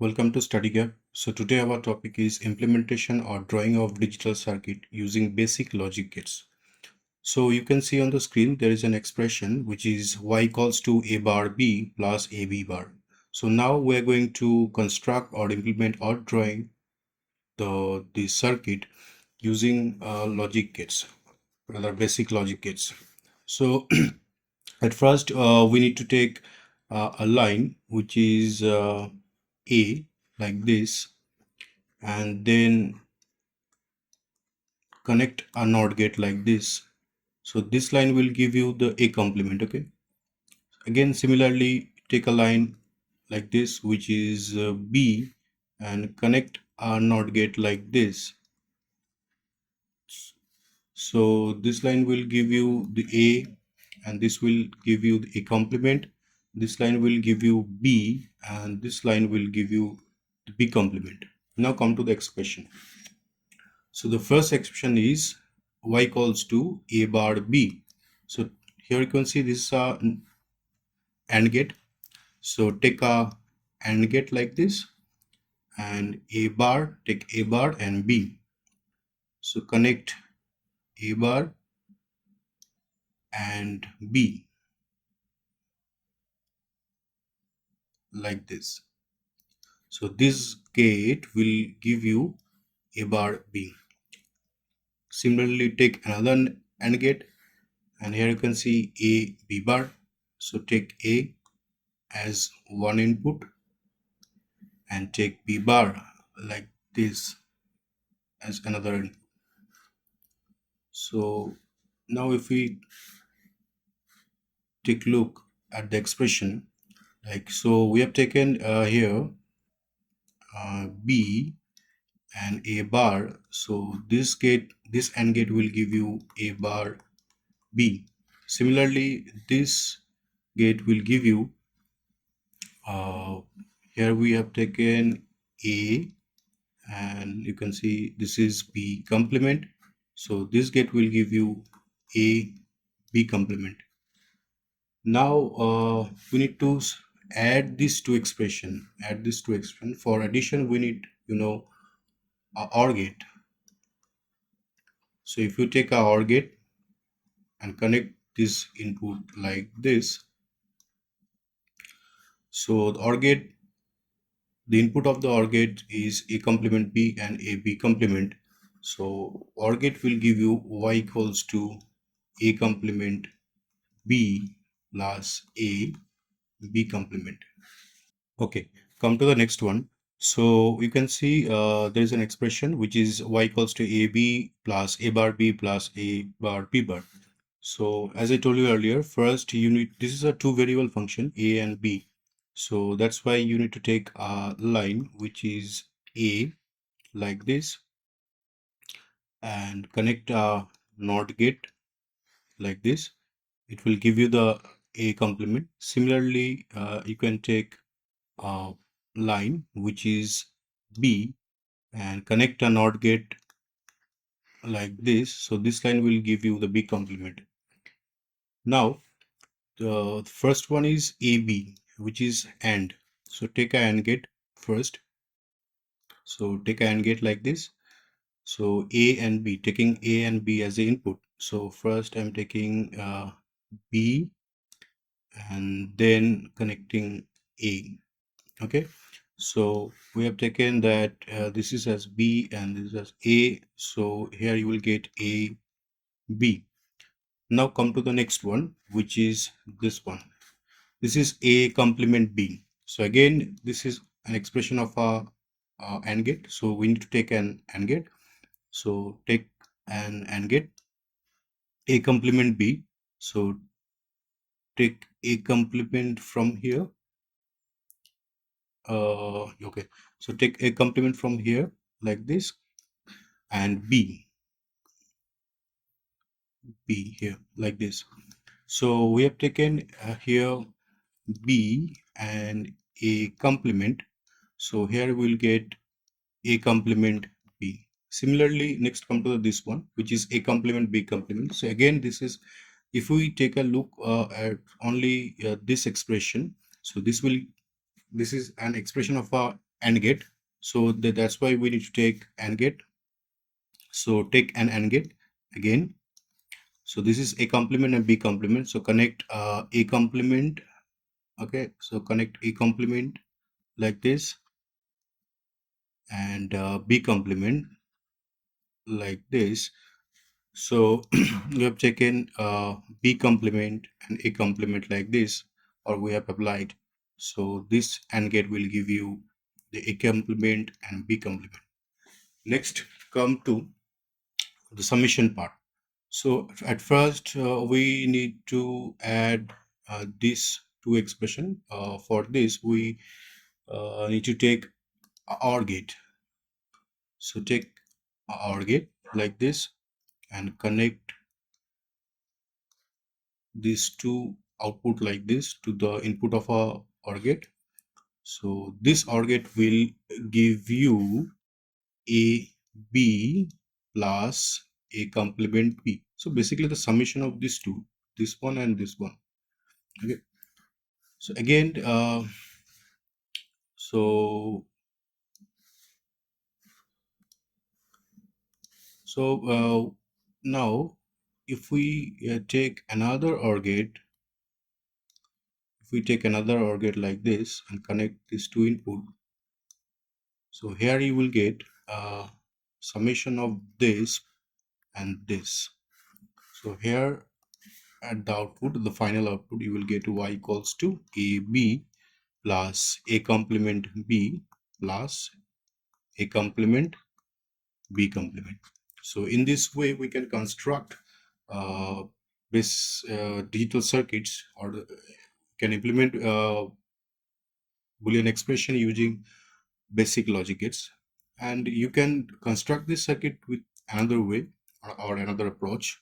Welcome to Study Gap. So today our topic is implementation or drawing of digital circuit using basic logic gates. So you can see on the screen there is an expression which is y equals to a bar b plus a b bar. So now we are going to construct or implement or drawing the circuit using logic gates, rather basic logic gates. So at first we need to take a line which is a like this, and then connect a NOT gate like this. So this line will give you the A complement. Okay, again similarly take a line like this which is B and connect a NOT gate like this. So this line will give you the A and this will give you the A complement. This line will give you B and this line will give you the B complement. Now come to the expression. So the first expression is y equals to a bar b. So here you can see this is a AND gate. So take a AND gate like this, and a bar, take a bar and b. So connect a bar and b like this. So this gate will give you a bar b. Similarly take another AND gate, and here you can see a b bar. So take a as one input and take b bar like this as another input. So now if we take a look at the expression, like so we have taken here b and a bar. So this AND gate will give you a bar b. Similarly this gate will give you here we have taken a, and you can see this is b complement. So this gate will give you a b complement. Now we need to add these two expression. For addition we need a OR gate. So if you take a OR gate and connect this input like this, so the OR gate, the input of the OR gate is a complement b and a b complement. So OR gate will give you y equals to a complement b plus a b complement. Okay, come to the next one. So you can see there is an expression which is y equals to ab plus a bar b plus a bar b bar. So as I told you earlier, first you need, this is a two variable function a and b. So that's why you need to take a line which is a like this and connect a NOT gate like this. It will give you the a complement. Similarly, you can take a line which is b and connect a NOT gate like this. So this line will give you the b complement. Now the first one is AB, which is AND. So take a AND gate first. So take a AND gate like this. So A and B, taking A and B as the input. So first I'm taking B and then connecting A. Okay. So we have taken that this is as B and this is as A. So here you will get A, B. Now come to the next one, which is this one. This is A complement B. So again, this is an expression of a AND gate. So we need to take an AND gate. So take an AND gate, A complement B. So take A complement from here. Okay. So take A complement from here like this, and B here like this. So we have taken here B and A complement. So here we'll get A complement B. Similarly, next come to this one, which is A complement B complement. So again, this is, if we take a look at only this expression, so this is an expression of a AND gate. So that's why we need to take AND gate. So take an AND gate again. So this is A complement and B complement. So connect A complement. Okay, so connect A complement like this, and B complement like this. So we have taken B complement and A complement like this, or we have applied. So this AND gate will give you the A complement and B complement. Next, come to the summation part. So at first we need to add these two expression. For this we need to take a OR gate. So take a OR gate like this and connect these two output like this to the input of a OR gate. So this OR gate will give you A B plus A complement B. So basically the summation of these two, this one and this one. Okay. So again, so now if we take another OR gate, if we take another OR gate like this and connect these two input, so here you will get summation of this and this. So here at the output, the final output, you will get y equals to AB plus A complement B plus A complement B complement. So in this way we can construct this digital circuits, or can implement Boolean expression using basic logic gates. And you can construct this circuit with another way, or another approach.